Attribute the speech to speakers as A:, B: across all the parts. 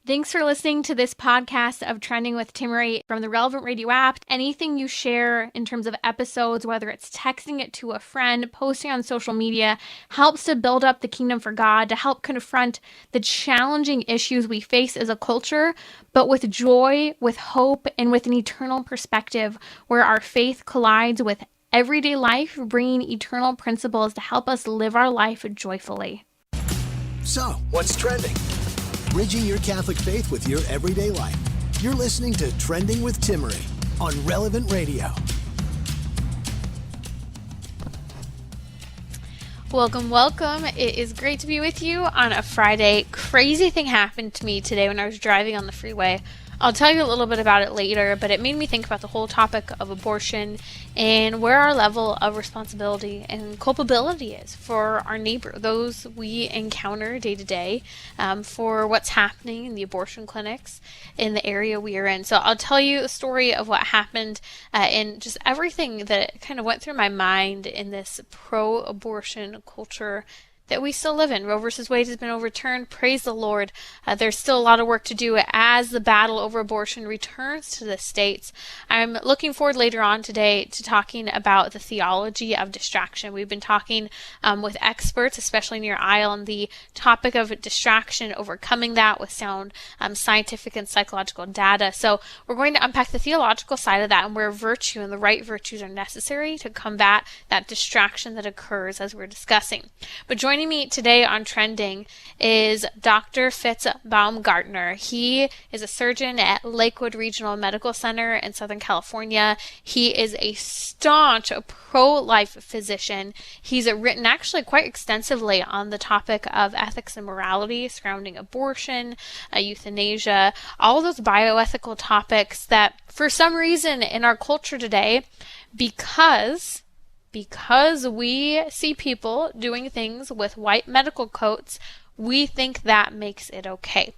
A: Thanks for listening to this podcast of Trending with Timmerie from the Relevant Radio app. Anything you share in terms of episodes, whether it's texting it to a friend, posting on social media, helps to build up the kingdom for God, to help confront the challenging issues we face as a culture, but with joy, with hope, and with an eternal perspective where our faith collides with everyday life, bringing eternal principles to help us live our life joyfully.
B: So, what's trending? Bridging your Catholic faith with your everyday life. You're listening to Trending with Timmerie on Relevant Radio.
A: Welcome. It is great to be with you on a Friday. Crazy thing happened to me today when I was driving on the freeway. I'll tell you a little bit about it later, but it made me think about the whole topic of abortion and where our level of responsibility and culpability is for our neighbor, those we encounter day to day, for what's happening in the abortion clinics in the area we are in. So I'll tell you a story of what happened and just everything that kind of went through my mind in this pro-abortion culture that we still live in. Roe versus Wade has been overturned. Praise the Lord. There's still a lot of work to do as the battle over abortion returns to the states. I'm looking forward later on today to talking about the theology of distraction. We've been talking with experts, especially near aisle, on the topic of distraction, overcoming that with sound scientific and psychological data. So we're going to unpack the theological side of that and where virtue and the right virtues are necessary to combat that distraction that occurs as we're discussing. But joining me today on Trending is Dr. Fitz Baumgartner. He is a surgeon at Lakewood Regional Medical Center in Southern California. He is a staunch pro-life physician. He's written actually quite extensively on the topic of ethics and morality surrounding abortion, euthanasia, all those bioethical topics that for some reason in our culture today, because we see people doing things with white medical coats, we think that makes it okay.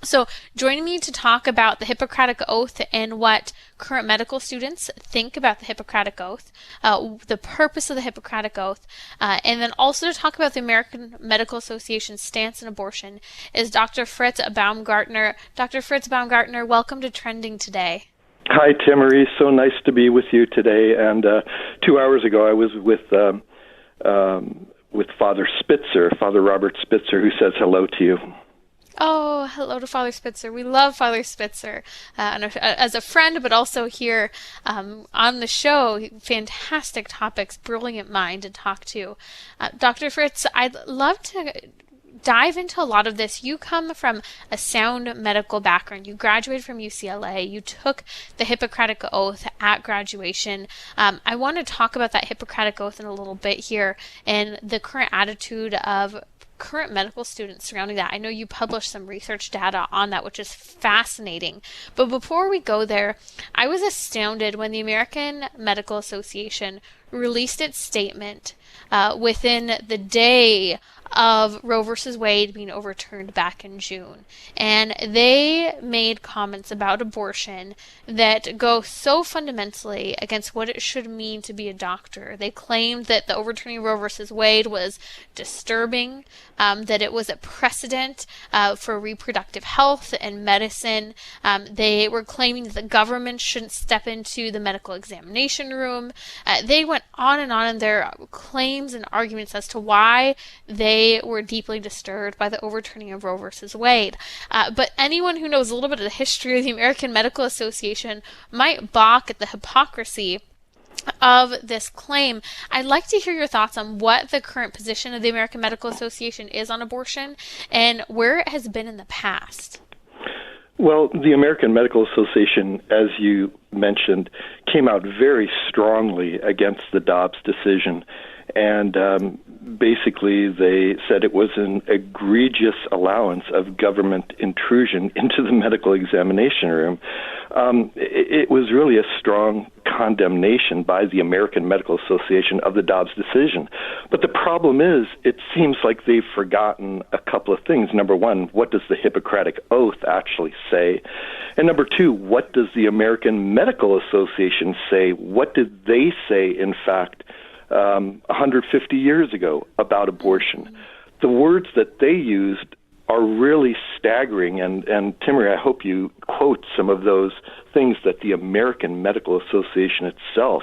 A: So joining me to talk about the Hippocratic Oath and what current medical students think about the Hippocratic Oath, the purpose of the Hippocratic Oath, and then also to talk about the American Medical Association's stance on abortion is Dr. Fritz Baumgartner. Dr. Fritz Baumgartner, welcome to Trending today.
C: Hi, Timmerie. So nice to be with you today. And 2 hours ago, I was with Father Spitzer, Father Robert Spitzer, who says hello to you.
A: Oh, hello to Father Spitzer. We love Father Spitzer as a friend, but also here on the show. Fantastic topics, brilliant mind to talk to. Dr. Fritz, I'd love to dive into a lot of this. You come from a sound medical background. You graduated from UCLA. You took the Hippocratic Oath at graduation. I want to talk about that Hippocratic Oath in a little bit here and the current attitude of current medical students surrounding that. I know you published some research data on that, which is fascinating. But before we go there, I was astounded when the American Medical Association released its statement within the day of Roe versus Wade being overturned back in June. And they made comments about abortion that go so fundamentally against what it should mean to be a doctor. They claimed that the overturning of Roe versus Wade was disturbing, that it was a precedent for reproductive health and medicine. They were claiming that the government shouldn't step into the medical examination room. They went on in their claims and arguments as to why they were deeply disturbed by the overturning of Roe versus Wade. But anyone who knows a little bit of the history of the American Medical Association might balk at the hypocrisy of this claim. I'd like to hear your thoughts on what the current position of the American Medical Association is on abortion and where it has been in the past.
C: Well, the American Medical Association, as you mentioned, came out very strongly against the Dobbs decision. And basically, they said it was an egregious allowance of government intrusion into the medical examination room. It was really a strong condemnation by the American Medical Association of the Dobbs decision. But the problem is, it seems like they've forgotten a couple of things. Number one, what does the Hippocratic Oath actually say? And number two, what does the American Medical Association say? What did they say, in fact, 150 years ago about abortion? The words that they used are really staggering. And Timmerie, I hope you quote some of those things that the American Medical Association itself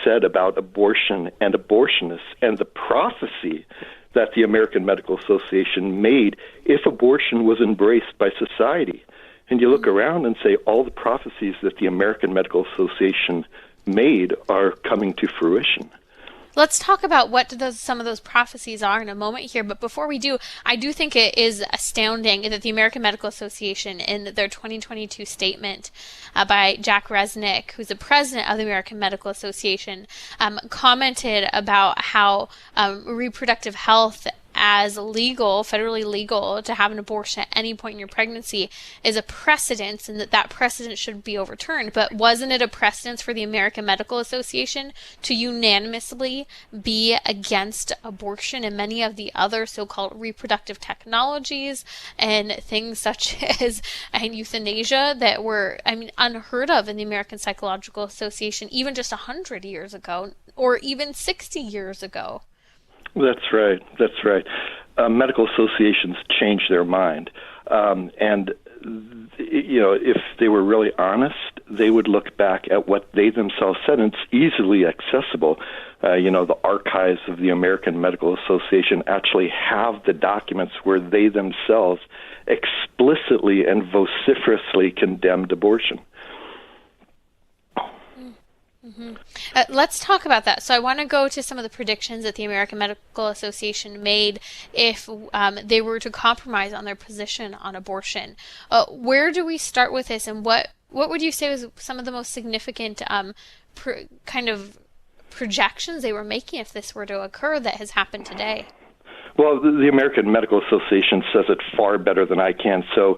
C: said about abortion and abortionists, and the prophecy that the American Medical Association made if abortion was embraced by society. And you look around and say all the prophecies that the American Medical Association made are coming to fruition.
A: Let's talk about what some of those prophecies are in a moment here. But before we do, I do think it is astounding that the American Medical Association, in their 2022 statement by Jack Resnick, who's the president of the American Medical Association, commented about how reproductive health as legal, federally legal, to have an abortion at any point in your pregnancy is a precedent, and that precedent should be overturned. But wasn't it a precedent for the American Medical Association to unanimously be against abortion and many of the other so-called reproductive technologies and things such as euthanasia that were, unheard of in the American Psychological Association even just 100 years ago, or even 60 years ago?
C: That's right. Medical associations change their mind. And, if they were really honest, they would look back at what they themselves said, and it's easily accessible. The archives of the American Medical Association actually have the documents where they themselves explicitly and vociferously condemned abortion.
A: Mm-hmm. Let's talk about that. So I want to go to some of the predictions that the American Medical Association made if they were to compromise on their position on abortion. Where do we start with this, and what would you say was some of the most significant kind of projections they were making if this were to occur that has happened today?
C: Well, the American Medical Association says it far better than I can, so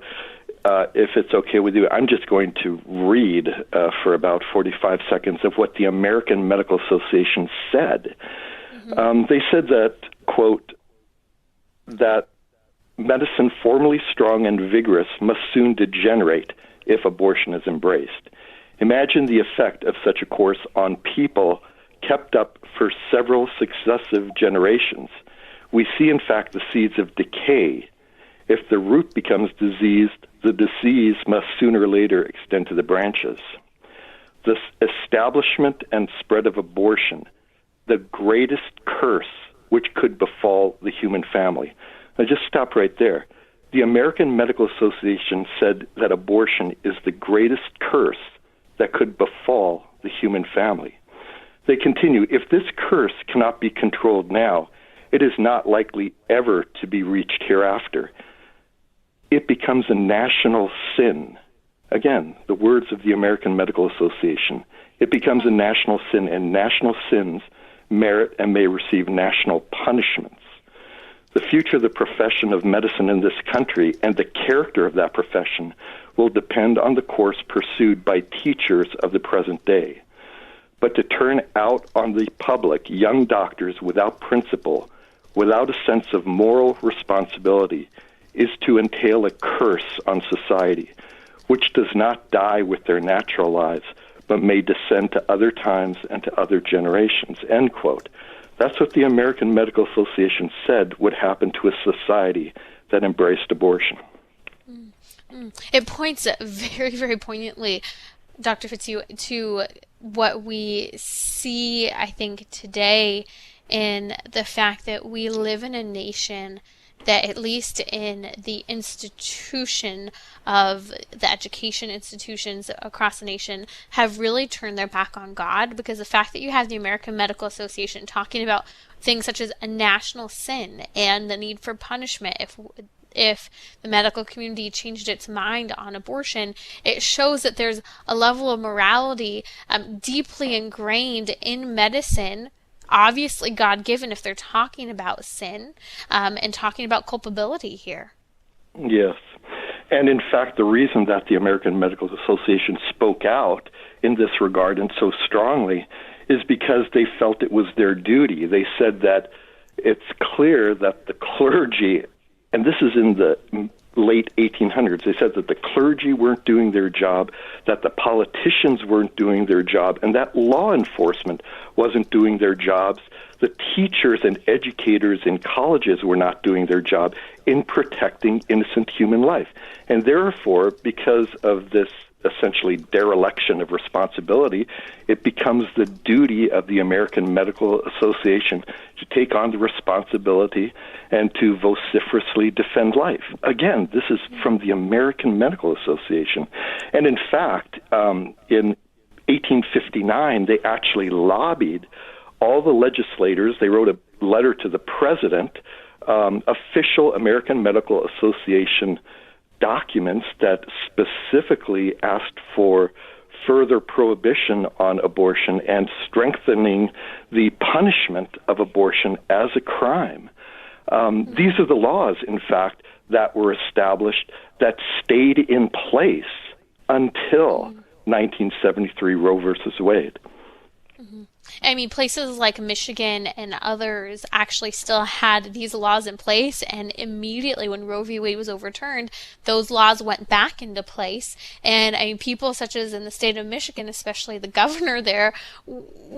C: if it's okay with you, I'm just going to read for about 45 seconds of what the American Medical Association said. Mm-hmm. They said that, quote, that medicine formerly strong and vigorous must soon degenerate if abortion is embraced. Imagine the effect of such a course on people kept up for several successive generations. We see, in fact, the seeds of decay. If the root becomes diseased, the disease must sooner or later extend to the branches. The establishment and spread of abortion, the greatest curse which could befall the human family. Now just stop right there. The American Medical Association said that abortion is the greatest curse that could befall the human family. They continue, if this curse cannot be controlled now, it is not likely ever to be reached hereafter. It becomes a national sin. Again, the words of the American Medical Association. It becomes a national sin, and national sins merit and may receive national punishments. The future of the profession of medicine in this country and the character of that profession will depend on the course pursued by teachers of the present day. But to turn out on the public young doctors without principle, without a sense of moral responsibility, is to entail a curse on society, which does not die with their natural lives, but may descend to other times and to other generations, end quote. That's what the American Medical Association said would happen to a society that embraced abortion.
A: It points very, very poignantly, Dr. Fitzhugh, to what we see, I think, today in the fact that we live in a nation that, at least in the institution of the education institutions across the nation, have really turned their back on God, because the fact that you have the American Medical Association talking about things such as a national sin and the need for punishment if the medical community changed its mind on abortion, it shows that there's a level of morality deeply ingrained in medicine, obviously God-given if they're talking about sin and talking about culpability here.
C: Yes. And in fact, the reason that the American Medical Association spoke out in this regard and so strongly is because they felt it was their duty. They said that it's clear that the clergy, and this is in the late 1800s, they said that the clergy weren't doing their job, that the politicians weren't doing their job, and that law enforcement wasn't doing their jobs the teachers and educators in colleges were not doing their job in protecting innocent human life. And therefore, because of this essentially dereliction of responsibility, it becomes the duty of the American Medical Association to take on the responsibility and to vociferously defend life. Again, this is from the American Medical Association. And in fact, in 1859, they actually lobbied all the legislators. They wrote a letter to the president, official American Medical Association documents that specifically asked for further prohibition on abortion and strengthening the punishment of abortion as a crime. These are the laws, in fact, that were established that stayed in place until 1973 Roe versus Wade.
A: I mean, places like Michigan and others actually still had these laws in place, and immediately when Roe v. Wade was overturned, those laws went back into place. And I mean, people such as in the state of Michigan, especially the governor there,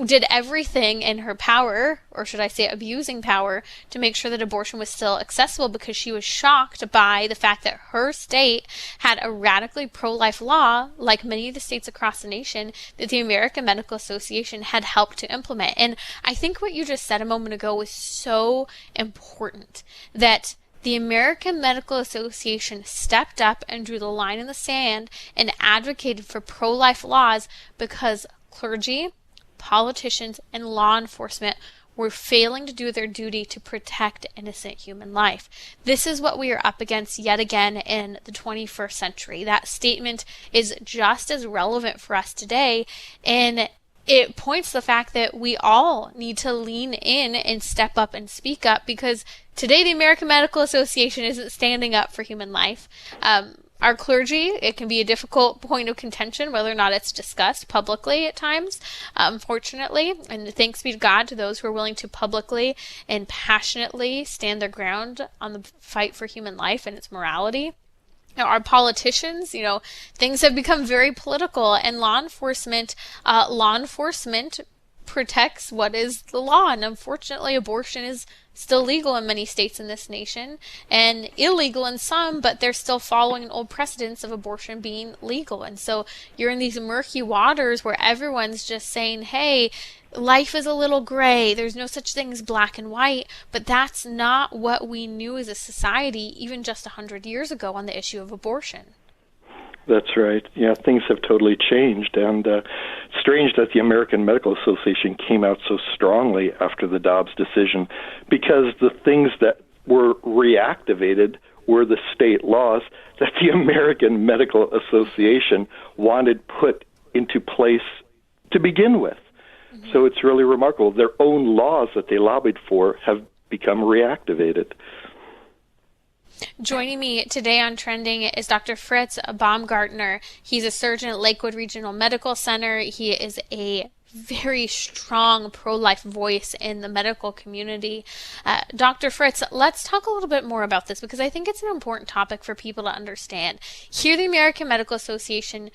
A: did everything in her power, or should I say abusing power, to make sure that abortion was still accessible, because she was shocked by the fact that her state had a radically pro-life law, like many of the states across the nation, that the American Medical Association had helped to implement. And I think what you just said a moment ago was so important, that the American Medical Association stepped up and drew the line in the sand and advocated for pro-life laws because clergy, politicians, and law enforcement were failing to do their duty to protect innocent human life. This is what we are up against yet again in the 21st century. That statement is just as relevant for us today, and it points to the fact that we all need to lean in and step up and speak up, because today the American Medical Association isn't standing up for human life. Our clergy, it can be a difficult point of contention whether or not it's discussed publicly at times, unfortunately, and thanks be to God to those who are willing to publicly and passionately stand their ground on the fight for human life and its morality. Our politicians, things have become very political, and law enforcement protects what is the law. And unfortunately, abortion is still legal in many states in this nation and illegal in some, but they're still following an old precedence of abortion being legal. And so you're in these murky waters where everyone's just saying, hey, life is a little gray. There's no such thing as black and white, but that's not what we knew as a society even just 100 years ago on the issue of abortion.
C: That's right. Yeah, things have totally changed, and strange that the American Medical Association came out so strongly after the Dobbs decision, because the things that were reactivated were the state laws that the American Medical Association wanted put into place to begin with. Mm-hmm. So it's really remarkable. Their own laws that they lobbied for have become reactivated.
A: Joining me today on Trending is Dr. Fritz Baumgartner. He's a surgeon at Lakewood Regional Medical Center. He is a very strong pro-life voice in the medical community. Dr. Fritz, let's talk a little bit more about this, because I think it's an important topic for people to understand. Here, the American Medical Association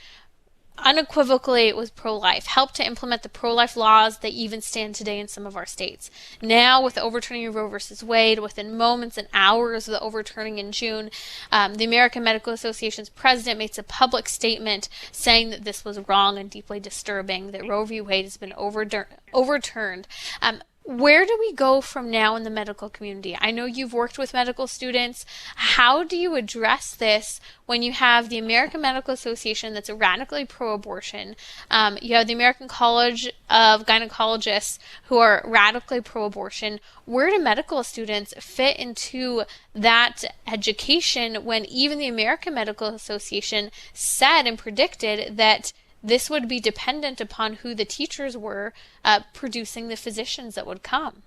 A: unequivocally it was pro-life, helped to implement the pro-life laws that even stand today in some of our states. Now, with overturning of Roe versus Wade, within moments and hours of the overturning in June, the American Medical Association's president makes a public statement saying that this was wrong and deeply disturbing, that Roe v. Wade has been overturned. Where do we go from now in the medical community? I know you've worked with medical students. How do you address this when you have the American Medical Association that's radically pro-abortion? You have the American College of Gynecologists who are radically pro-abortion. Where do medical students fit into that education when even the American Medical Association said and predicted that this would be dependent upon who the teachers were producing the physicians that would come?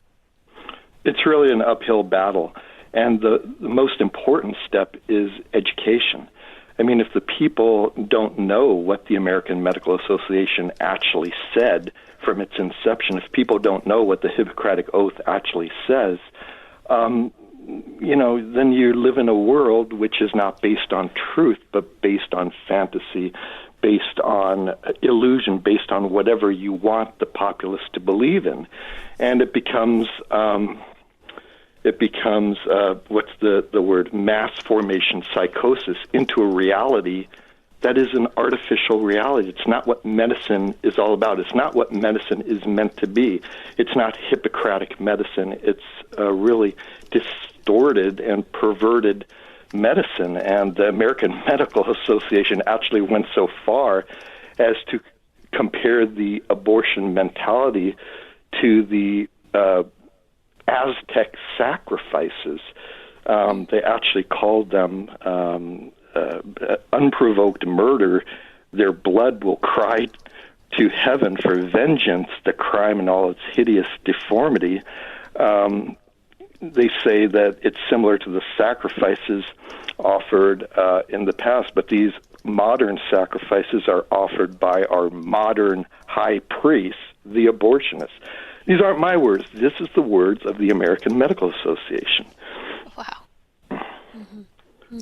C: It's really an uphill battle. And the most important step is education. I mean, if the people don't know what the American Medical Association actually said from its inception, if people don't know what the Hippocratic Oath actually says, then you live in a world which is not based on truth, but based on fantasy, based on illusion, based on whatever you want the populace to believe in. And it becomes what's the word, mass formation psychosis into a reality that is an artificial reality. It's not what medicine is all about. It's not what medicine is meant to be. It's not Hippocratic medicine. It's really distorted and perverted medicine. And the American Medical Association actually went so far as to compare the abortion mentality to the Aztec sacrifices. They actually called them unprovoked murder. Their blood will cry to heaven for vengeance, the crime and all its hideous deformity. They say that it's similar to the sacrifices offered in the past, but these modern sacrifices are offered by our modern high priests, the abortionists. These aren't my words. This is the words of the American Medical Association.
A: Wow. Mm-hmm.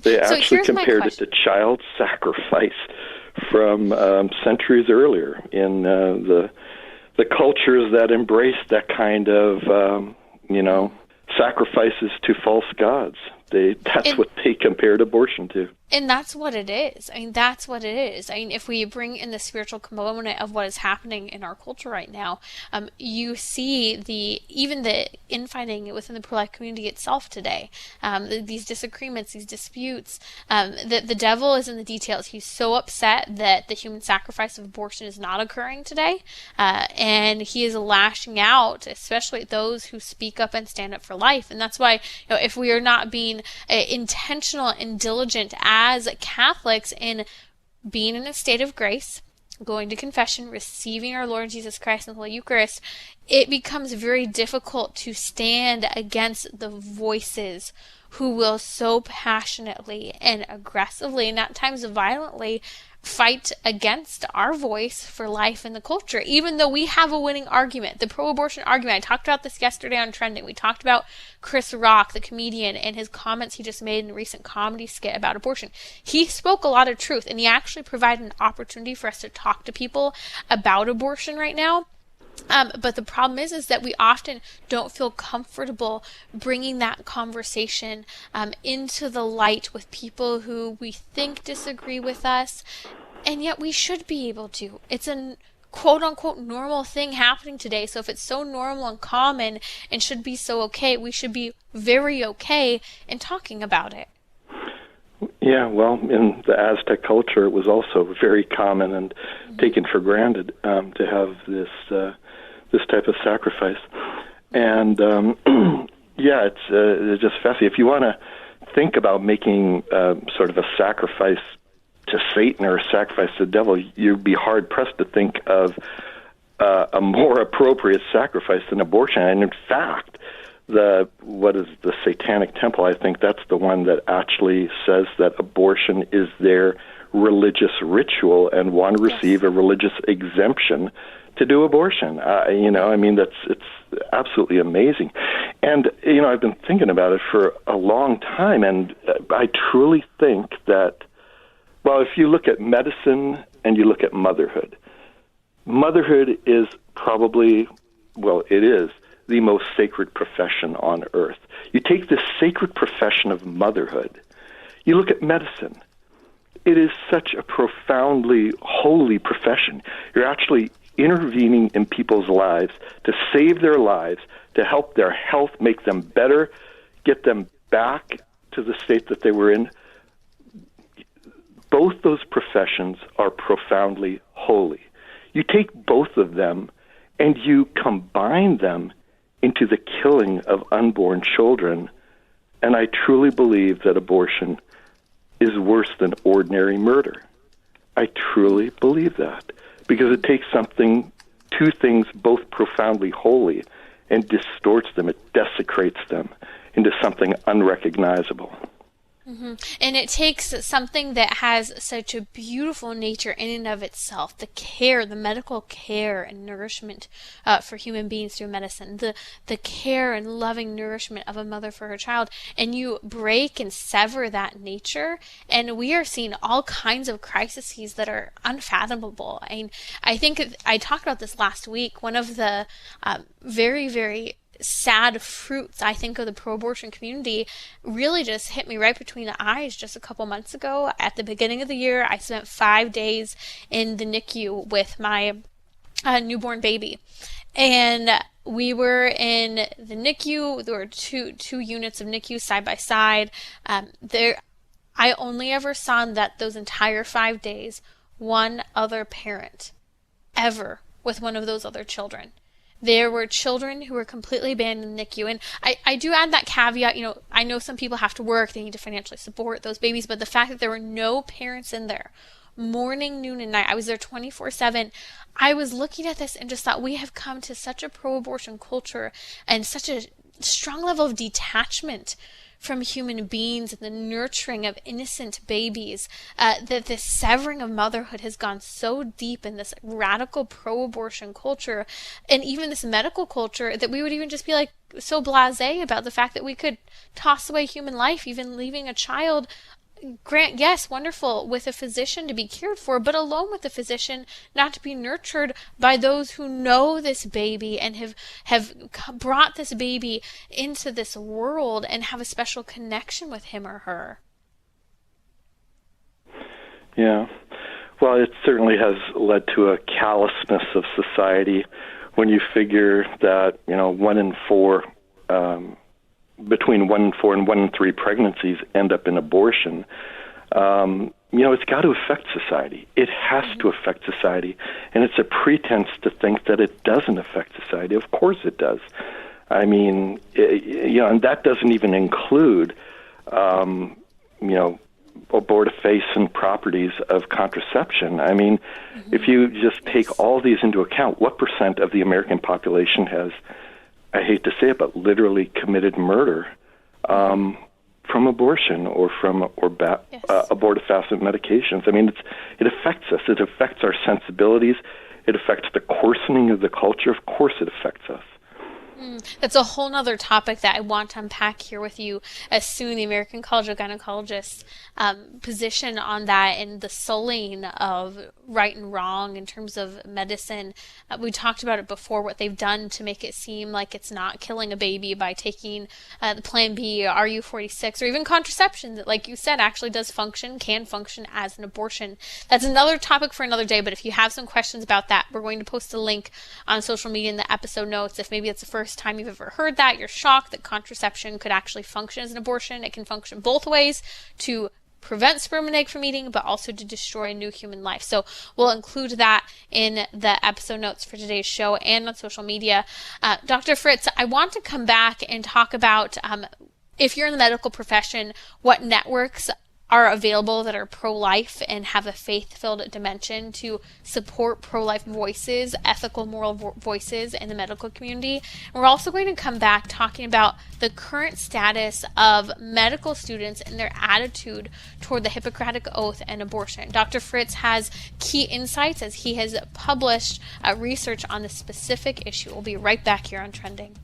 C: They actually compared it to child sacrifice from centuries earlier in the cultures that embraced that kind of, sacrifices to false gods. That's what they compared abortion to.
A: And that's what it is. I mean, that's what it is. I mean, if we bring in the spiritual component of what is happening in our culture right now, you see even the infighting within the pro-life community itself today. These disagreements, these disputes. The devil is in the details. He's so upset that the human sacrifice of abortion is not occurring today, and he is lashing out, especially at those who speak up and stand up for life. And that's why, if we are not being intentional and diligent as Catholics in being in a state of grace, going to confession, receiving our Lord Jesus Christ in the Holy Eucharist, it becomes very difficult to stand against the voices who will so passionately and aggressively, and at times violently, fight against our voice for life in the culture, even though we have a winning argument. The pro-abortion argument, I talked about this yesterday on Trending. We talked about Chris Rock, the comedian, and his comments he just made in a recent comedy skit about abortion. He spoke a lot of truth, and he actually provided an opportunity for us to talk to people about abortion right now. But the problem is that we often don't feel comfortable bringing that conversation into the light with people who we think disagree with us, and yet we should be able to. It's a quote-unquote normal thing happening today, so if it's so normal and common and should be so okay, we should be very okay in talking about it.
C: Yeah, well, in the Aztec culture, it was also very common and taken for granted to have this type of sacrifice. And yeah, it's just fascinating. If you want to think about making sort of a sacrifice to Satan or a sacrifice to the devil, you'd be hard-pressed to think of a more appropriate sacrifice than abortion. And in fact, what is the Satanic Temple? I think that's the one that actually says that abortion is their religious ritual and want to receive a religious exemption to do abortion. It's absolutely amazing. And, I've been thinking about it for a long time, and I truly think that, well, if you look at medicine and you look at motherhood is probably, well, it is the most sacred profession on earth. You take this sacred profession of motherhood, you look at medicine. It is such a profoundly holy profession. You're actually intervening in people's lives to save their lives, to help their health, make them better, get them back to the state that they were in. Both those professions are profoundly holy. You take both of them and you combine them into the killing of unborn children, and I truly believe that abortion is worse than ordinary murder. I truly believe that, because it takes two things both profoundly holy, and distorts them. It desecrates them into something unrecognizable.
A: And it takes something that has such a beautiful nature in and of itself, the care, the medical care and nourishment for human beings through medicine, the care and loving nourishment of a mother for her child, and you break and sever that nature, and we are seeing all kinds of crises that are unfathomable. And I think I talked about this last week. One of the very, very sad fruits, I think, of the pro-abortion community really just hit me right between the eyes just a couple months ago. At the beginning of the year, I spent 5 days in the NICU with my newborn baby. And we were in the NICU. There were two units of NICU side by side. I only ever saw in those entire 5 days one other parent ever with one of those other children. There were children who were completely abandoned in the NICU. And I do add that caveat, I know some people have to work, they need to financially support those babies, but the fact that there were no parents in there, morning, noon, and night, I was there 24/7, I was looking at this and just thought, we have come to such a pro-abortion culture and such a strong level of detachment from human beings and the nurturing of innocent babies, that the severing of motherhood has gone so deep in this radical pro-abortion culture and even this medical culture that we would even just be like so blasé about the fact that we could toss away human life, even leaving a child, grant, yes, wonderful, with a physician to be cared for, but alone with the physician, not to be nurtured by those who know this baby and have brought this baby into this world and have a special connection with him or her.
C: Yeah. Well, it certainly has led to a callousness of society when you figure that, 1 in 4 between 1 in 4 and 1 in 3 pregnancies end up in abortion. It's got to affect society. It has to affect society, and it's a pretense to think that it doesn't affect society. Of course it does. I mean, and that doesn't even include, abortifacient properties of contraception. I mean, if you just take all these into account, what % of the American population has, I hate to say it, but literally committed murder from abortion or from abortifacient medications? I mean, it affects us. It affects our sensibilities. It affects the coarsening of the culture. Of course it affects us.
A: That's a whole nother topic that I want to unpack here with you as soon. The American College of Gynecologists position on that and the sullying of right and wrong in terms of medicine. We talked about it before, what they've done to make it seem like it's not killing a baby by taking the Plan B, RU46, or even contraception that, like you said, actually can function as an abortion. That's another topic for another day, but if you have some questions about that, we're going to post a link on social media in the episode notes. If maybe it's the first time you've ever heard that, you're shocked that contraception could actually function as an abortion. It can function both ways, to prevent sperm and egg from eating, but also to destroy a new human life. So we'll include that in the episode notes for today's show and on social media. Dr. Fritz, I want to come back and talk about, if you're in the medical profession, what networks are available that are pro-life and have a faith-filled dimension to support pro-life voices, ethical, moral voices in the medical community. And we're also going to come back talking about the current status of medical students and their attitude toward the Hippocratic Oath and abortion. Dr. Fritz has key insights as he has published research on this specific issue. We'll be right back here on Trending.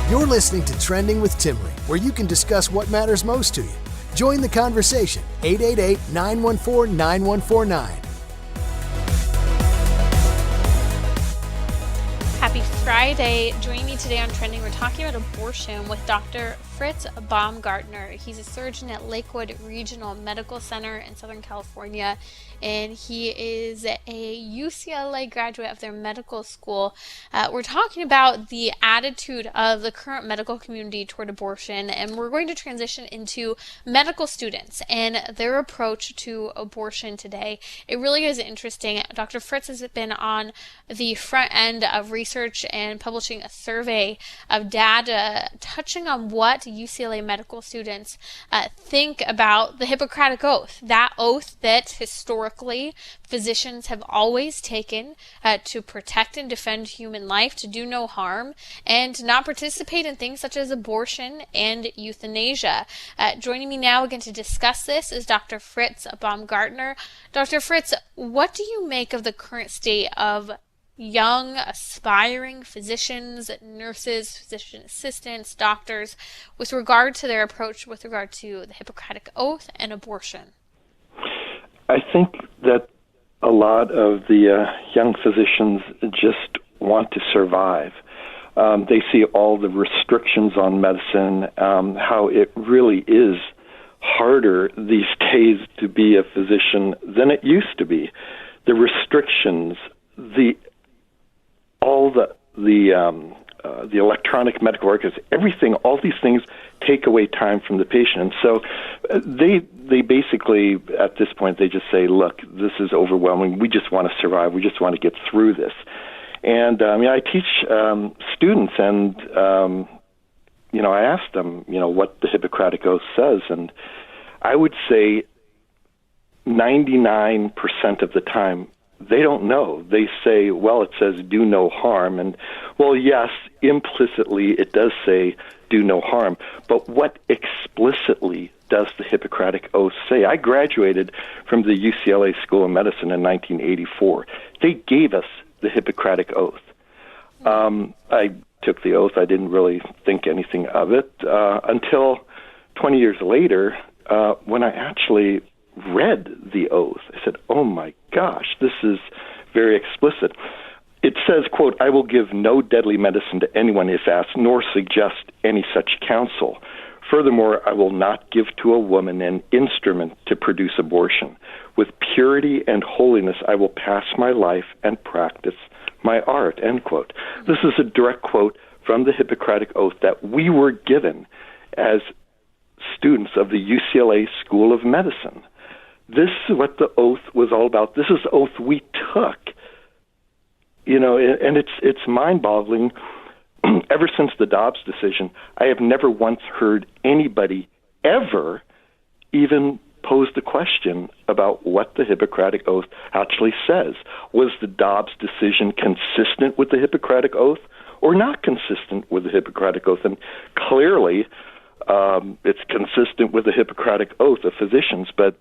B: You're listening to Trending with Timmery, where you can discuss what matters most to you. Join the conversation, 888-914-9149.
A: Happy Friday. Joining me today on Trending, we're talking about abortion with Dr. Fritz Baumgartner. He's a surgeon at Lakewood Regional Medical Center in Southern California, and he is a UCLA graduate of their medical school. We're talking about the attitude of the current medical community toward abortion, and we're going to transition into medical students and their approach to abortion today. It really is interesting. Dr. Fritz has been on the front end of research and publishing a survey of data touching on what to UCLA medical students think about the Hippocratic Oath, that oath that historically physicians have always taken to protect and defend human life, to do no harm, and to not participate in things such as abortion and euthanasia. Joining me now again to discuss this is Dr. Fritz Baumgartner. Dr. Fritz, what do you make of the current state of young, aspiring physicians, nurses, physician assistants, doctors, with regard to their approach with regard to the Hippocratic Oath and abortion?
C: I think that a lot of the young physicians just want to survive. They see all the restrictions on medicine, how it really is harder these days to be a physician than it used to be. The restrictions, all the electronic medical records, everything, all these things take away time from the patient. And so they basically, at this point, they just say, look, this is overwhelming. We just want to survive. We just want to get through this. And I teach students, and I ask them, what the Hippocratic Oath says, and I would say 99% of the time they don't know. They say, well, it says do no harm, and well, yes, implicitly it does say do no harm, but what explicitly does the Hippocratic Oath say? I graduated from the UCLA School of Medicine in 1984. They gave us the Hippocratic Oath. I took the oath. I didn't really think anything of it until 20 years later when I actually read the oath. I said, oh my gosh, this is very explicit. It says, quote, I will give no deadly medicine to anyone if asked, nor suggest any such counsel. Furthermore, I will not give to a woman an instrument to produce abortion. With purity and holiness, I will pass my life and practice my art, end quote. This is a direct quote from the Hippocratic Oath that we were given as students of the UCLA School of Medicine. This is what the oath was all about. This is the oath we took. And it's mind-boggling. Ever since the Dobbs decision, I have never once heard anybody ever even pose the question about what the Hippocratic Oath actually says. Was the Dobbs decision consistent with the Hippocratic Oath or not consistent with the Hippocratic Oath? And clearly, it's consistent with the Hippocratic Oath of physicians, but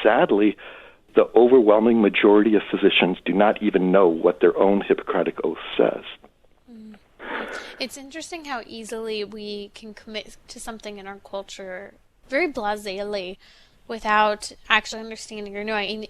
C: sadly, the overwhelming majority of physicians do not even know what their own Hippocratic Oath says.
A: It's interesting how easily we can commit to something in our culture very blasely without actually understanding or knowing.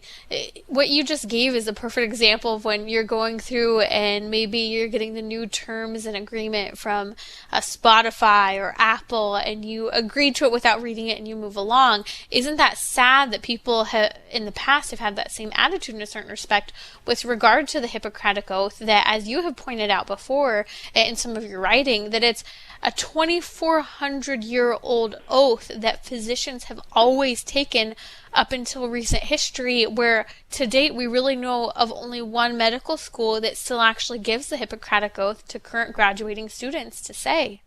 A: What you just gave is a perfect example of when you're going through and maybe you're getting the new terms and agreement from Spotify or Apple and you agree to it without reading it and you move along. Isn't that sad that people in the past have had that same attitude in a certain respect with regard to the Hippocratic Oath, that, as you have pointed out before in some of your writing, that it's a 2,400-year-old oath that physicians have always taken up until recent history, where to date we really know of only one medical school that still actually gives the Hippocratic Oath to current graduating students to say.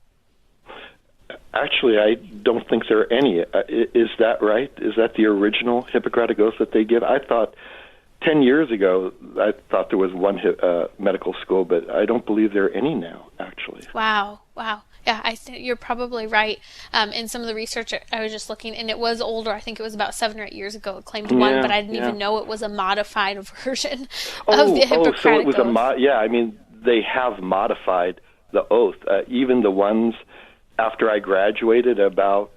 C: Actually, I don't think there are any. Is that right? Is that the original Hippocratic Oath that they give? I thought 10 years ago, I thought there was one medical school, but I don't believe there are any now, actually.
A: Wow. Yeah, I think you're probably right. In some of the research I was just looking, and it was older. I think it was about 7 or 8 years ago. It claimed one, but I didn't even know it was a modified version of the Hippocratic
C: so it was
A: Oath.
C: They have modified the oath. Even the ones after I graduated, about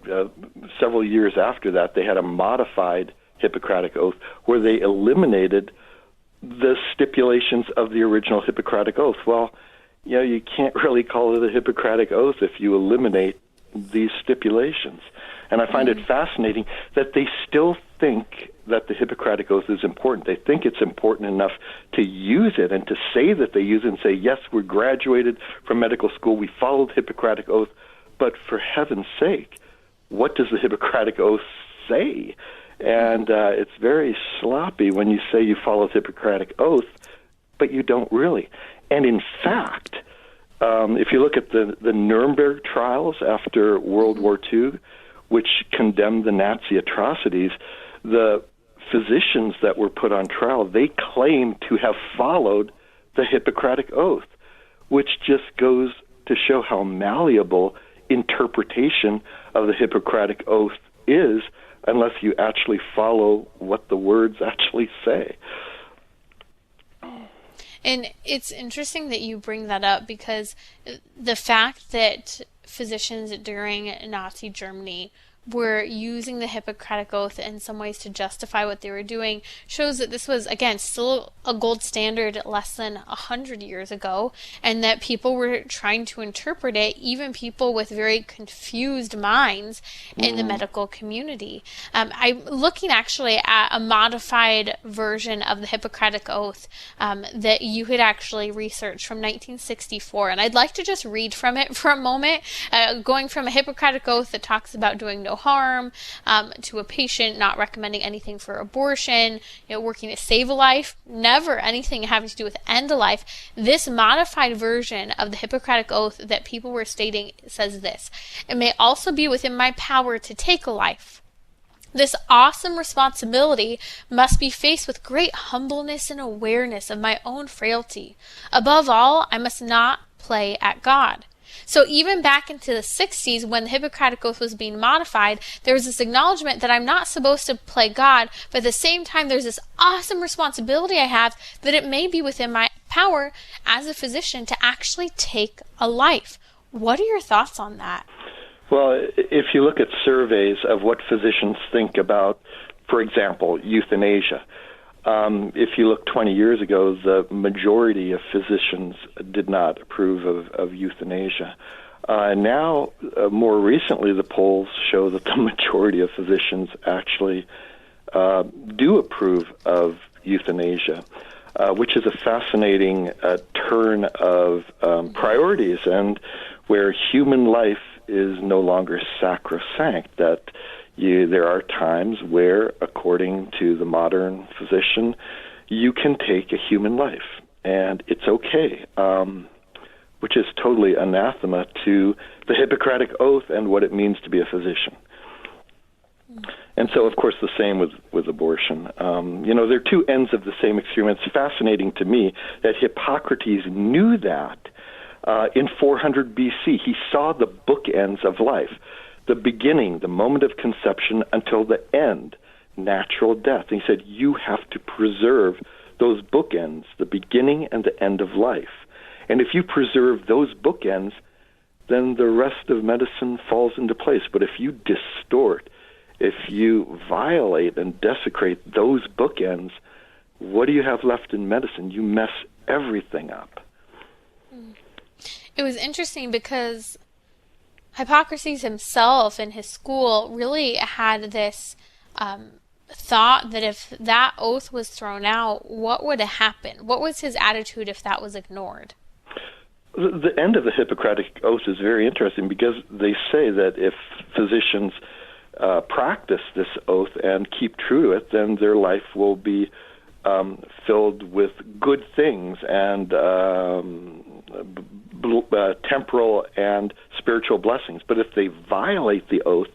C: several years after that, they had a modified Hippocratic Oath where they eliminated the stipulations of the original Hippocratic Oath. Well, you can't really call it a Hippocratic Oath if you eliminate these stipulations. And I find it fascinating that they still think that the Hippocratic Oath is important. They think it's important enough to use it and to say that they use it and say, yes, we graduated from medical school, we followed the Hippocratic Oath, but for heaven's sake, what does the Hippocratic Oath say? And it's very sloppy when you say you follow the Hippocratic Oath, but you don't really. And in fact, If you look at the Nuremberg trials after World War II, which condemned the Nazi atrocities, the physicians that were put on trial, they claimed to have followed the Hippocratic Oath, which just goes to show how malleable interpretation of the Hippocratic Oath is unless you actually follow what the words actually say.
A: And it's interesting that you bring that up, because the fact that physicians during Nazi Germany were using the Hippocratic Oath in some ways to justify what they were doing shows that this was, again, still a gold standard less than 100 years ago, and that people were trying to interpret it, even people with very confused minds in the medical community. I'm looking actually at a modified version of the Hippocratic Oath that you had actually researched from 1964, and I'd like to just read from it for a moment, going from a Hippocratic Oath that talks about doing no harm, to a patient not recommending anything for abortion, working to save a life, never anything having to do with end a life. This modified version of the Hippocratic Oath that people were stating says this: "It may also be within my power to take a life. This awesome responsibility must be faced with great humbleness and awareness of my own frailty. Above all, I must not play at God." So even back into the 60s, when the Hippocratic Oath was being modified, there was this acknowledgement that I'm not supposed to play God, but at the same time, there's this awesome responsibility I have that it may be within my power as a physician to actually take a life. What are your thoughts on that?
C: Well, if you look at surveys of what physicians think about, for example, euthanasia, if you look 20 years ago, the majority of physicians did not approve of euthanasia. Now, more recently, the polls show that the majority of physicians actually do approve of euthanasia, which is a fascinating turn of priorities, and where human life is no longer sacrosanct, that there are times where, according to the modern physician, you can take a human life, and it's okay, which is totally anathema to the Hippocratic Oath and what it means to be a physician. And so, of course, the same with abortion. There are two ends of the same extreme. It's fascinating to me that Hippocrates knew that in 400 BC. He saw the bookends of life. The beginning, the moment of conception, until the end, natural death. And he said, you have to preserve those bookends, the beginning and the end of life. And if you preserve those bookends, then the rest of medicine falls into place. But if you distort, if you violate and desecrate those bookends, what do you have left in medicine? You mess everything up.
A: It was interesting because Hippocrates himself and his school really had this thought that if that oath was thrown out, what would happen? What was his attitude if that was ignored?
C: The end of the Hippocratic Oath is very interesting because they say that if physicians practice this oath and keep true to it, then their life will be filled with good things and temporal and spiritual blessings. But if they violate the oath,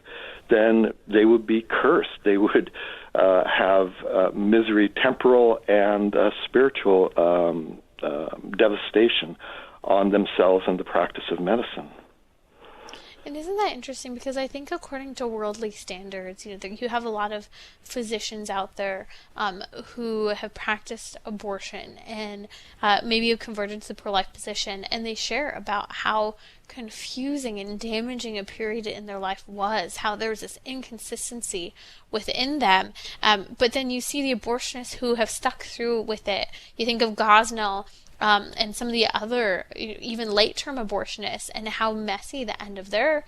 C: then they would be cursed. They would have misery, temporal and spiritual devastation on themselves and the practice of medicine.
A: And isn't that interesting? Because I think according to worldly standards, you have a lot of physicians out there who have practiced abortion and maybe have converted to the pro-life position, and they share about how confusing and damaging a period in their life was, how there was this inconsistency within them. But then you see the abortionists who have stuck through with it. You think of Gosnell, and some of the other, even late-term abortionists, and how messy the end of their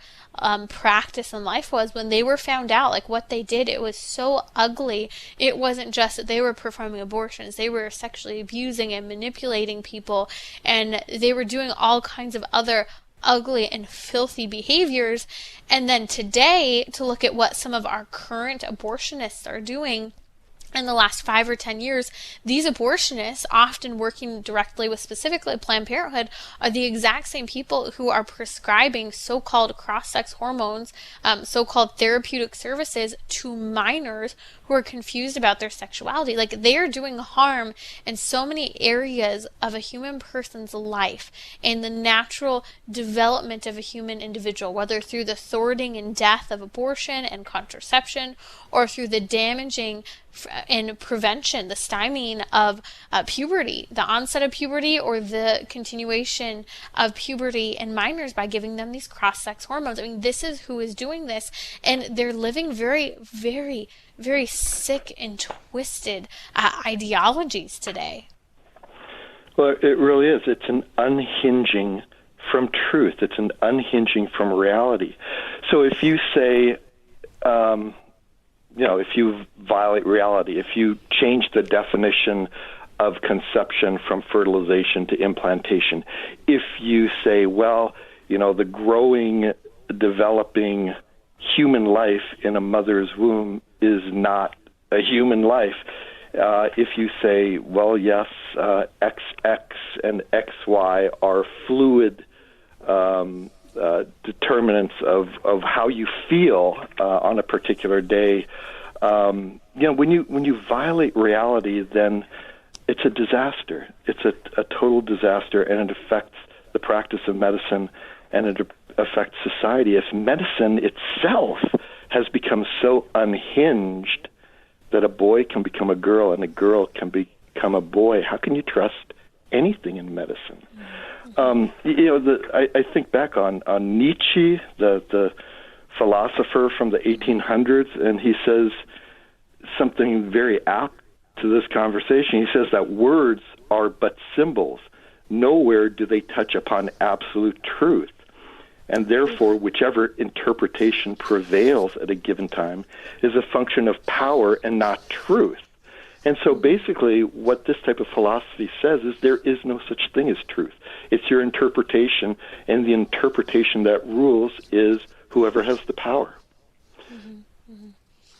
A: practice in life was when they were found out. Like, what they did, it was so ugly. It wasn't just that they were performing abortions. They were sexually abusing and manipulating people, and they were doing all kinds of other ugly and filthy behaviors. And then today, to look at what some of our current abortionists are doing, in the last 5 or 10 years, these abortionists, often working directly with specifically Planned Parenthood, are the exact same people who are prescribing so-called cross-sex hormones, so-called therapeutic services to minors who are confused about their sexuality. Like, they are doing harm in so many areas of a human person's life and the natural development of a human individual, whether through the thwarting and death of abortion and contraception, or through the damaging and prevention, the stymieing of puberty, the onset of puberty, or the continuation of puberty in minors by giving them these cross-sex hormones. I mean, this is who is doing this, and they're living very, very, very sick and twisted ideologies today.
C: Well, it really is. It's an unhinging from truth. It's an unhinging from reality. So if you say, if you violate reality, if you change the definition of conception from fertilization to implantation, if you say, the growing, developing human life in a mother's womb is not a human life, if you say, XX and XY are fluid determinants of how you feel on a particular day, when you violate reality, then it's a disaster. It's a total disaster, and it affects the practice of medicine, and it affects society. If medicine itself has become so unhinged that a boy can become a girl and a girl can become a boy, how can you trust anything in medicine? I think back on Nietzsche, the philosopher from the 1800s, and he says something very apt to this conversation. He says that words are but symbols. Nowhere do they touch upon absolute truth. And therefore, whichever interpretation prevails at a given time is a function of power and not truth. And so basically what this type of philosophy says is there is no such thing as truth. It's your interpretation, and the interpretation that rules is whoever has the power.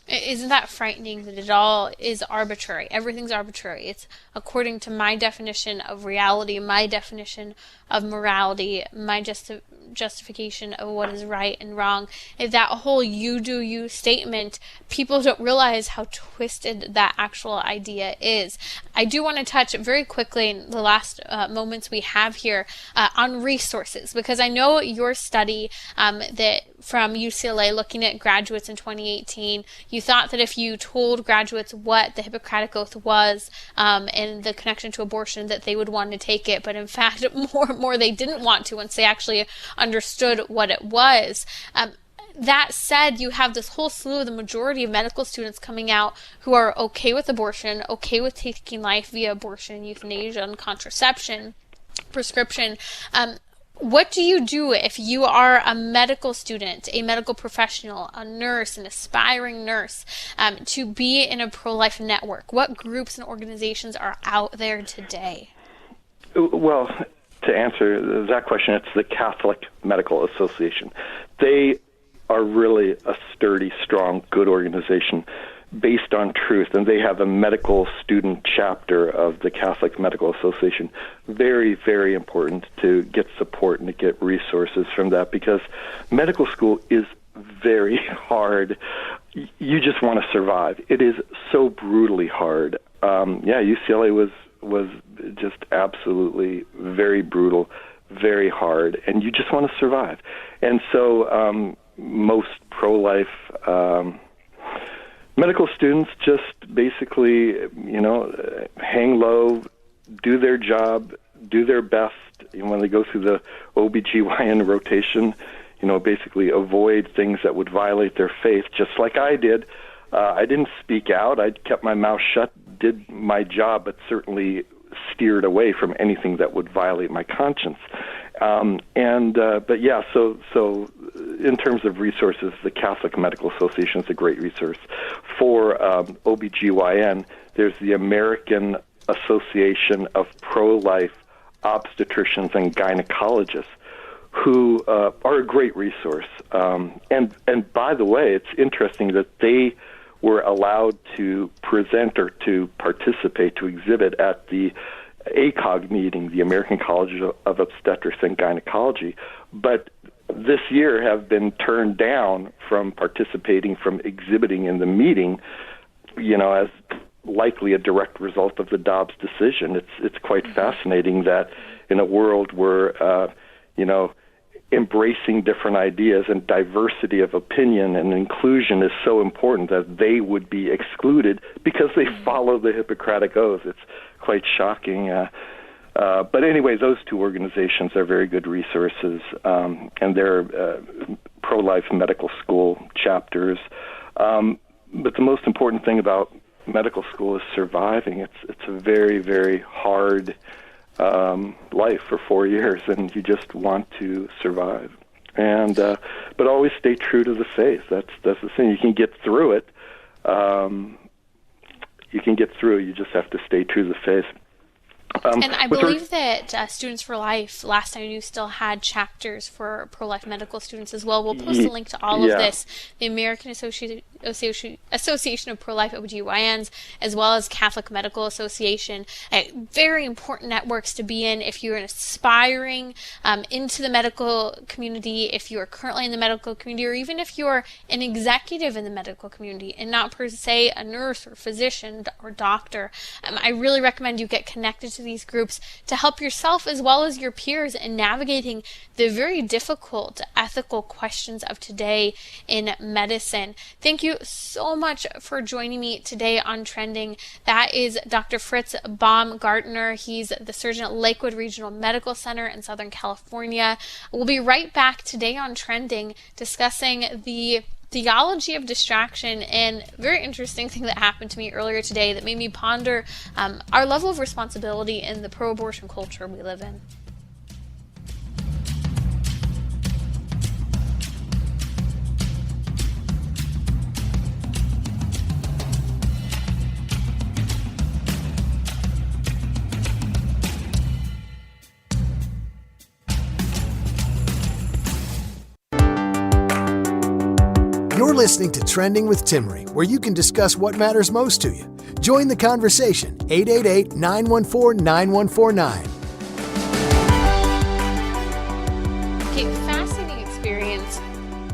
A: Isn't that frightening that it all is arbitrary? Everything's arbitrary. It's according to my definition of reality, my definition of morality, my justification of what is right and wrong. If that whole you do you statement, people don't realize how twisted that actual idea is. I do want to touch very quickly in the last moments we have here on resources, because I know your study that from UCLA looking at graduates in 2018, you thought that if you told graduates what the Hippocratic Oath was and the connection to abortion, that they would want to take it. But in fact, more and more they didn't want to once they actually understood what it was. That said, you have this whole slew of the majority of medical students coming out who are okay with abortion, okay with taking life via abortion, euthanasia, and contraception, prescription. What do you do if you are a medical student, a medical professional, a nurse, an aspiring nurse, to be in a pro-life network? What groups and organizations are out there today?
C: Well, to answer that question, it's the Catholic Medical Association. They are really a sturdy, strong, good organization based on truth, and they have a medical student chapter of the Catholic Medical Association. Very, very important to get support and to get resources from that, because medical school is very hard. You just want to survive. It is so brutally hard. UCLA was just absolutely very brutal, very hard, and you just want to survive. And so most pro-life medical students just basically, hang low, do their job, do their best. When they go through the OBGYN rotation, basically avoid things that would violate their faith, just like I did. I didn't speak out. I kept my mouth shut, did my job, but certainly steered away from anything that would violate my conscience. So in terms of resources, the Catholic Medical Association is a great resource. For OBGYN, there's the American Association of Pro-Life Obstetricians and Gynecologists, who are a great resource. And by the way, it's interesting that they were allowed to present or to participate, to exhibit at the ACOG meeting, the American College of Obstetrics and Gynecology, but this year have been turned down from participating, from exhibiting in the meeting, as likely a direct result of the Dobbs decision. It's quite fascinating that in a world where, embracing different ideas and diversity of opinion and inclusion is so important, that they would be excluded because they follow the Hippocratic Oath. It's quite shocking. But anyway, those two organizations are very good resources, and they're pro-life medical school chapters. But the most important thing about medical school is surviving. It's a very, very hard life for 4 years, and you just want to survive. And but always stay true to the faith. That's the thing. You can get through it. You can get through it. You just have to stay true to the faith.
A: And I believe that Students for Life, last I knew, still had chapters for pro-life medical students as well. We'll post a link to all of this. The American Association of Pro-Life OBGYNs, as well as Catholic Medical Association. Very important networks to be in if you're aspiring into the medical community, if you are currently in the medical community, or even if you're an executive in the medical community and not per se a nurse or physician or doctor. I really recommend you get connected to these groups to help yourself as well as your peers in navigating the very difficult ethical questions of today in medicine. Thank you so much for joining me today on Trending. That is Dr. Fritz Baumgartner. He's the surgeon at Lakewood Regional Medical Center in Southern California. We'll be right back today on Trending, discussing the theology of distraction, and very interesting thing that happened to me earlier today that made me ponder our level of responsibility in the pro-abortion culture we live in.
B: You're listening to Trending with Timmerie, where you can discuss what matters most to you. Join the conversation, 888-914-9149.
A: Okay, fascinating experience.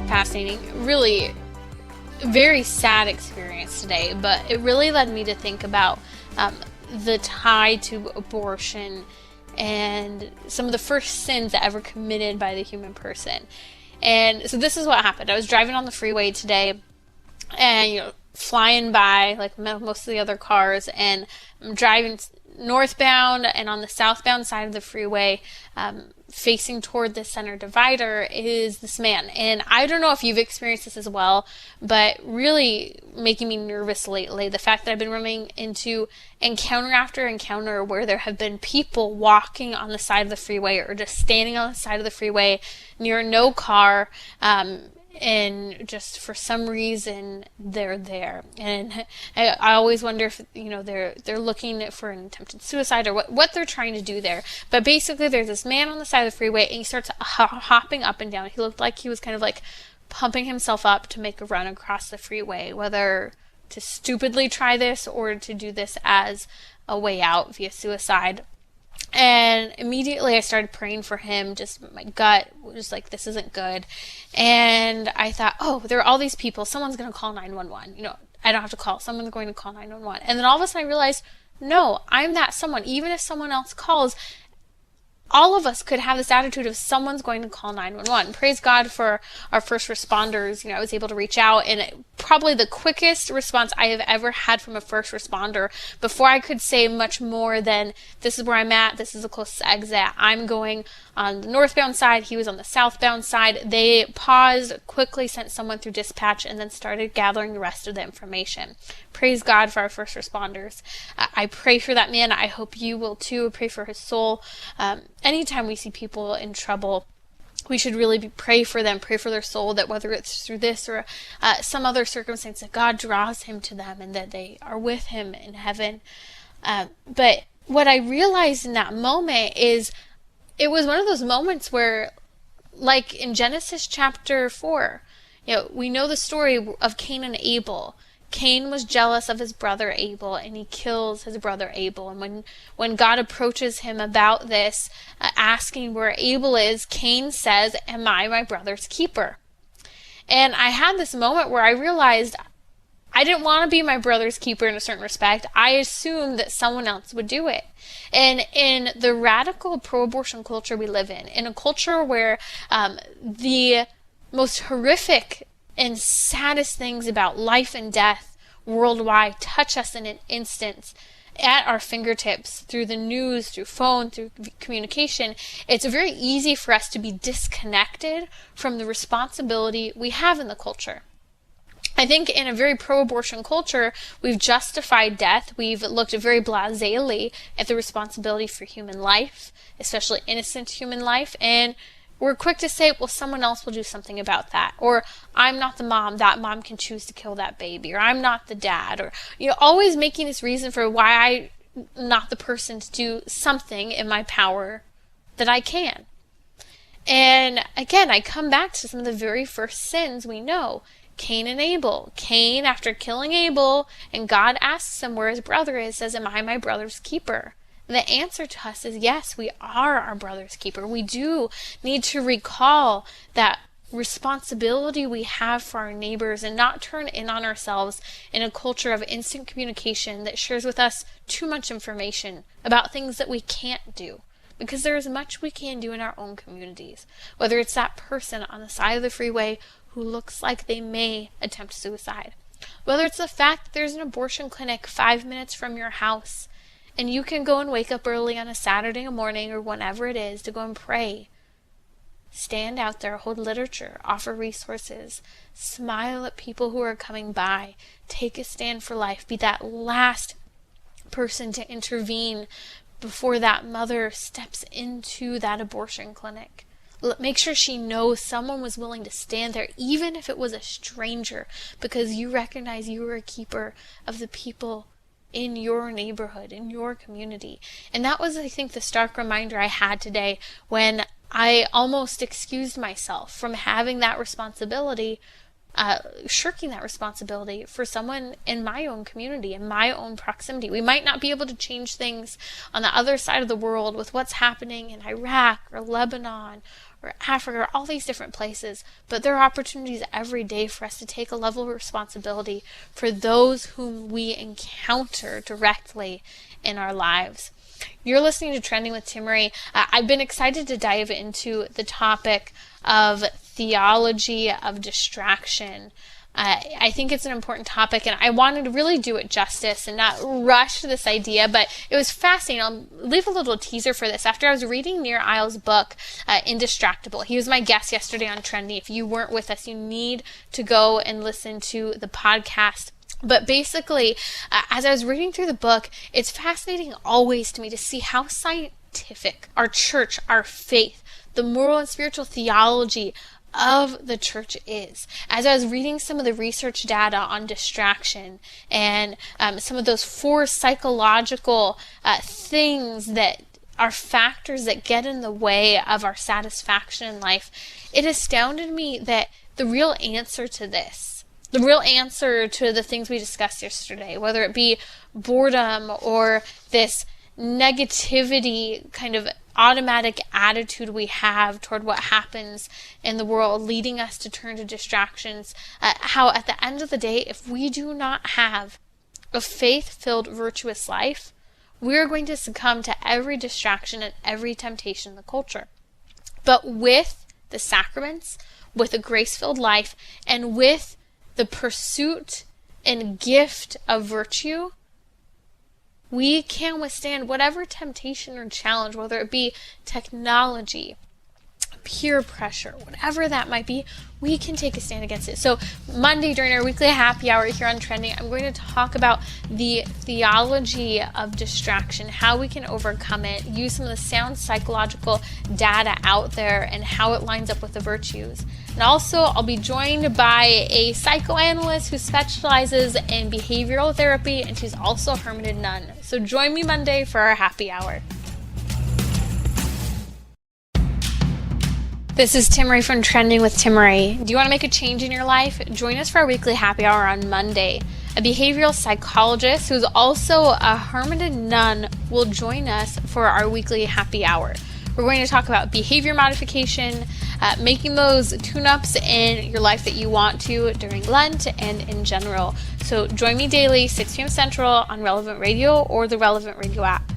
A: Fascinating, really very sad experience today, but it really led me to think about the tie to abortion and some of the first sins ever committed by the human person. And so this is what happened. I was driving on the freeway today and, flying by like most of the other cars, and I'm driving northbound, and on the southbound side of the freeway, facing toward the center divider, is this man. And I don't know if you've experienced this as well, but really making me nervous lately, the fact that I've been running into encounter after encounter where there have been people walking on the side of the freeway or just standing on the side of the freeway near no car, and just for some reason they're there. And I always wonder if they're looking for an attempted suicide or what they're trying to do there. But basically there's this man on the side of the freeway, and he starts hopping up and down. He looked like he was kind of like pumping himself up to make a run across the freeway, whether to stupidly try this or to do this as a way out via suicide. And immediately I started praying for him. Just my gut was like, this isn't good. And I thought, oh, there are all these people. Someone's going to call 911. I don't have to call. Someone's going to call 911. And then all of a sudden I realized, no, I'm that someone. Even if someone else calls, all of us could have this attitude of someone's going to call 911. Praise God for our first responders. I was able to reach out, and probably the quickest response I have ever had from a first responder before I could say much more than, this is where I'm at, this is the closest exit. I'm going on the northbound side, he was on the southbound side. They paused, quickly sent someone through dispatch, and then started gathering the rest of the information. Praise God for our first responders. I pray for that man. I hope you will too. Pray for his soul. Anytime we see people in trouble, we should really pray for them, pray for their soul, that whether it's through this or some other circumstance, that God draws him to them and that they are with him in heaven. But what I realized in that moment is it was one of those moments where, like in Genesis chapter 4, we know the story of Cain and Abel. Cain was jealous of his brother Abel, and he kills his brother Abel. And when God approaches him about this, asking where Abel is, Cain says, "Am I my brother's keeper?" And I had this moment where I realized I didn't want to be my brother's keeper in a certain respect. I assumed that someone else would do it. And in the radical pro-abortion culture we live in a culture where the most horrific and saddest things about life and death worldwide touch us in an instant at our fingertips through the news, through phone, through communication, it's very easy for us to be disconnected from the responsibility we have in the culture. I think in a very pro-abortion culture, we've justified death. We've looked very blasely at the responsibility for human life, especially innocent human life, and we're quick to say, well, someone else will do something about that. Or, I'm not the mom, that mom can choose to kill that baby. Or, I'm not the dad. Or, always making this reason for why I'm not the person to do something in my power that I can. And again, I come back to some of the very first sins we know. Cain and Abel. Cain, after killing Abel, and God asks him where his brother is, says, "Am I my brother's keeper?" The answer to us is yes, we are our brother's keeper. We do need to recall that responsibility we have for our neighbors and not turn in on ourselves in a culture of instant communication that shares with us too much information about things that we can't do. Because there is much we can do in our own communities. Whether it's that person on the side of the freeway who looks like they may attempt suicide. Whether it's the fact that there's an abortion clinic 5 minutes from your house, and you can go and wake up early on a Saturday morning or whenever it is to go and pray. Stand out there, hold literature, offer resources, smile at people who are coming by, take a stand for life, be that last person to intervene before that mother steps into that abortion clinic. Make sure she knows someone was willing to stand there, even if it was a stranger, because you recognize you are a keeper of the people in your neighborhood, in your community. And that was, I think, the stark reminder I had today when I almost excused myself from having that responsibility, shirking that responsibility for someone in my own community, in my own proximity. We might not be able to change things on the other side of the world with what's happening in Iraq or Lebanon or Africa or all these different places, but there are opportunities every day for us to take a level of responsibility for those whom we encounter directly in our lives. You're listening to Trending with Timmerie. I've been excited to dive into the topic of theology of distraction. I think it's an important topic, and I wanted to really do it justice and not rush this idea, but it was fascinating. I'll leave a little teaser for this. After I was reading Nir Eil's book, Indistractable, he was my guest yesterday on Trendy. If you weren't with us, you need to go and listen to the podcast. But basically, as I was reading through the book, it's fascinating always to me to see how scientific our church, our faith, the moral and spiritual theology of the church is. As I was reading some of the research data on distraction and some of those 4 psychological things that are factors that get in the way of our satisfaction in life, it astounded me that the real answer to this, the real answer to the things we discussed yesterday, whether it be boredom or this negativity kind of automatic attitude we have toward what happens in the world, leading us to turn to distractions, how at the end of the day, if we do not have a faith-filled, virtuous life, we're going to succumb to every distraction and every temptation in the culture. But with the sacraments, with a grace-filled life, and with the pursuit and gift of virtue, we can withstand whatever temptation or challenge, whether it be technology, peer pressure, whatever that might be, we can take a stand against it. So Monday during our weekly happy hour here on Trending, I'm going to talk about the theology of distraction, how we can overcome it, use some of the sound psychological data out there and how it lines up with the virtues. And also, I'll be joined by a psychoanalyst who specializes in behavioral therapy, and she's also a hermited nun. So join me Monday for our happy hour. This is Timmery from Trending with Timmery. Do you want to make a change in your life? Join us for our weekly happy hour on Monday. A behavioral psychologist who's also a hermited nun will join us for our weekly happy hour. We're going to talk about behavior modification, making those tune-ups in your life that you want to during Lent and in general. So join me daily, 6 p.m. Central on Relevant Radio or the Relevant Radio app.